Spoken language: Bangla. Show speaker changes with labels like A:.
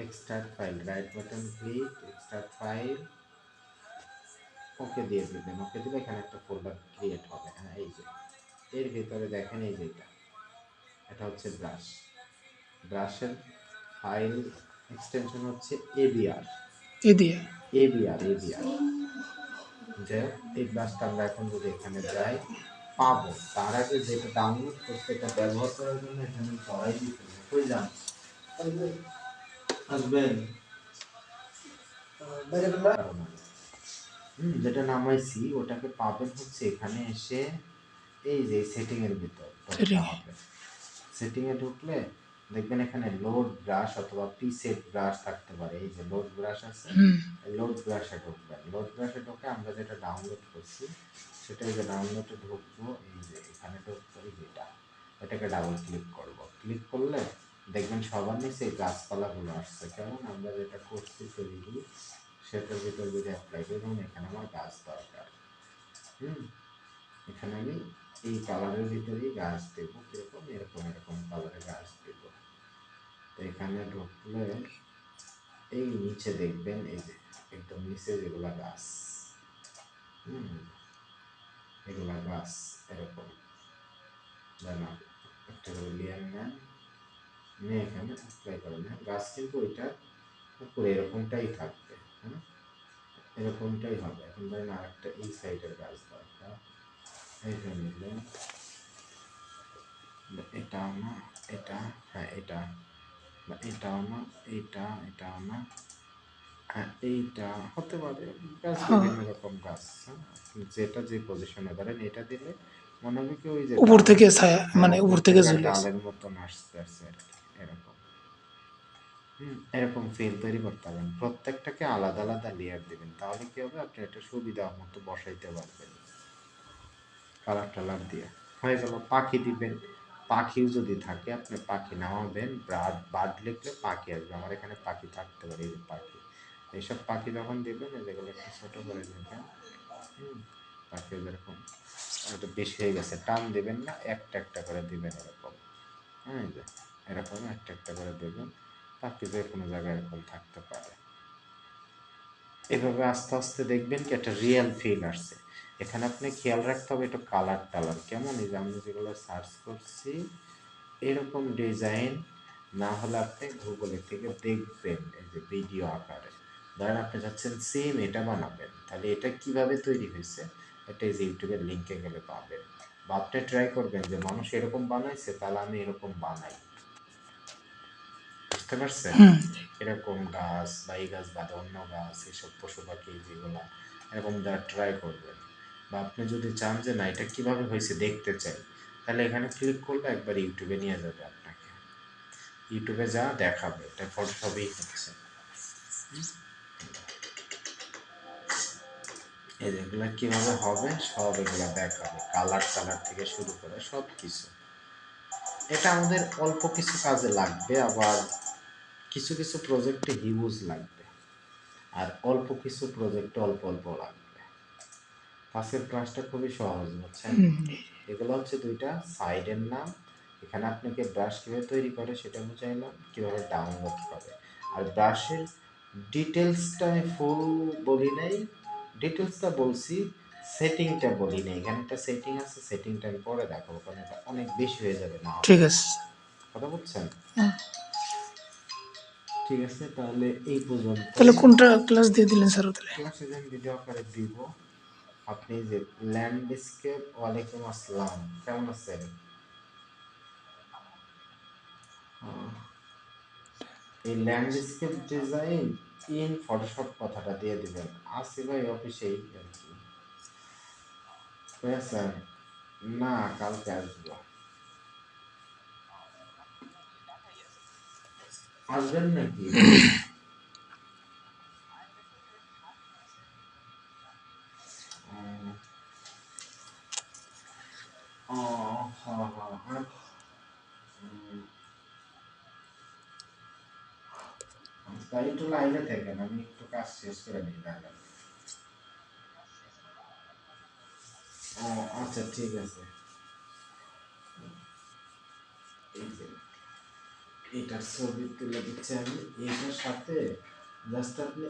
A: Extract file, right button click, extract file, okay দিয়ে দিবেন। ওকে দিলে এখানে একটা ফোল্ডার ক্রিয়েট হবে। হ্যাঁ, এই যে এর ভিতরে দেখেন এই যে এটা হচ্ছে ব্রাশ। ব্রাশের ফাইল এক্সটেনশন হচ্ছে এবিআর। এবিআর যে এই ব্রাশটা আমরা এখন যদি এখানে যাই পাবো। তার আগে যেটা ডাউনলোড করতে এটা ব্যবহার করার জন্য এখানে সবাই দিতে হবে। কই যান আসবেন যেটা নামাইছি ওটাকে পাবেন হচ্ছে এখানে এসে এই যে সেটিং এর ভিতর ঢুকতে হবে। সেটিং এ ঢুকলে দেখবেন এখানে লোড ব্রাশ অথবা প্রিসেট ব্রাশ থাকতে পারে। এই যে লোড ব্রাশ আছে, লোড ব্রাশে ঢুকবেন। লোড ব্রাশে ঢুকে আমরা যেটা ডাউনলোড করছি সেটা এই যে ডাউনলোডে ঢুকবো। এই যে এখানে ঢুকবো, এই যেটা এটাকে ডাবল ক্লিক করব। ক্লিক করলে দেখবেন সবার নিচে এই গাছপালাগুলো আসছে। কেমন আমরা যেটা করছি তৈরি সেটার ভিতর যদি অ্যাপ্লাই করি, যেমন এখানে আমার গাছ দরকার। এখানে আমি এই কালারের ভিতরেই গাছ দেব। কিরকম এরকম এরকম কালারের গাছ দেব। তো এখানে ঢুকলে এই নিচে দেখবেন এই যে একদম নিচে যেগুলা গাছ, এগুলা গাছ এরকম জানা একটা করে লিয়ার নেন, নিয়ে এখানে অ্যাপ্লাই করেন। গাছ কিন্তু ওইটা উপরে এরকমটাই থাকবে। এরকমটাই হবে। এখন ধরেন আর একটা এই সাইডের গাছ দরকার, এইটা নিলেন। এটাও না, এটা, হ্যাঁ এটা, এটাও না, এটাও না, হ্যাঁ এইটা হতে পারে। গাছ বিভিন্ন রকম গাছ, যেটা যে পজিশনে ধরেন এটা দিলে মনে হবে কি ওই যে
B: উপর থেকে ছায়া, মানে উপর থেকে
A: ডালের মতন আসতে আসছে আর কি, এরকম। এরকম ফিল তৈরি করতে পারবেন। প্রত্যেকটাকে আলাদা আলাদা লেয়ার দিবেন, তাহলে কি হবে আপনি এটা সুবিধা মতো বসাইতে পারবেন কালার টালার দিয়ে। হয়ে গেল। পাখি দিবেন, পাখিও যদি থাকে আপনি পাখি নামাবেন। বার্ড লিখলে পাখি আসবে। আমার এখানে পাখি থাকতে পারে, এই যে পাখি। এইসব পাখি যখন দিবেন যেগুলো একটু ছোট করে নেবেন। পাখি যেরকম এটা বেশি হয়ে গেছে, টান দিবেন না, একটা একটা করে দিবেন এরকম। হ্যাঁ, যে এরকম একটা একটা করে দেবেন। পাখি যে কোনো জায়গায় এরকম থাকতে পারে। এভাবে আস্তে আস্তে দেখবেন কি একটা রিয়েল ফিল আসছে। এখানে আপনি খেয়াল রাখতে হবে একটু কালার টালার কেমন। এই যে আমি যেগুলো সার্চ করছি এরকম ডিজাইন না হলে আপনি গুগলে থেকে দেখবেন এই যে ভিডিও আকারে। ধরেন আপনি যাচ্ছেন সেম এটা বানাবেন, তাহলে এটা কিভাবে তৈরি হয়েছে এটা এই যে ইউটিউবের লিঙ্কে গেলে পাবেন। বা আপনি ট্রাই করবেন যে মানুষ এরকম বানাইছে, তাহলে আমি এরকম বানাই। বুঝতে পারছেন? এরকম গাছ বা এই গাছ বাদে অন্য গাছ, এসব পশু পাখি যেগুলা এরকম দেওয়ার ট্রাই করবেন। বা আপনি যদি চান যে না এটা কীভাবে হয়েছে দেখতে চাই, তাহলে এখানে ক্লিক করলে একবার ইউটিউবে নিয়ে যাবে আপনাকে। ইউটিউবে যা দেখাবে এটা ফটোশপেই হচ্ছে। এই যেগুলো কীভাবে হবে সব এগুলো দেখাবে, কালার টালার থেকে শুরু করে সব কিছু। এটা আমাদের অল্প কিছু কাজে লাগবে, আবার কিছু কিছু প্রজেক্টে হিউজ লাগবে, আর অল্প কিছু প্রজেক্টে অল্প অল্প লাগবে। পাশের ক্লাসটা খুবই সহজ, বুঝছেন? এগুলো হচ্ছে দুইটা সাইডের নাম। এখানে আপনাকে ব্রাশ কীভাবে তৈরি করে সেটা বুঝাইলাম, কীভাবে ডাউনলোড করে। আর ব্রাশের ডিটেলসটা আমি ফুল বলি নাই, ডিটেলসটা বলছি, সেটিংটা বলি নাই। এখানে একটা সেটিং আছে, সেটিংটা আমি পরে দেখাবো, কারণ এটা অনেক বেশি হয়ে যাবে না।
B: ঠিক আছে,
A: কথা বুঝছেন? ঠিক আছে, তাহলে এই পর্যন্ত।
B: তাহলে কোনটা ক্লাস দিয়ে দিলেন স্যার? তাহলে
A: ক্লাসে যে ভিডিও আকারে দিব। আপনি যে ল্যান্ডস্কেপ, ওয়ালাইকুম আসসালাম, কেমন আছেন? এই ল্যান্ডস্কেপ ডিজাইন ইন ফটোশপ কথাটা দিয়ে দিবেন। আসি ভাই অফিসেই আর কি। বুঝছেন? না, কালকে আসবো। আসবেন নাকি? ও হ্যাঁ হ্যাঁ, তাই একটু লাইনে থাকেন, আমি একটু কাজ শেষ করে নিই তাহলে। ও আচ্ছা, ঠিক আছে। এই যে এটার ছবি তুলে দিচ্ছি আমি, এটার সাথে জাস্ট আপনি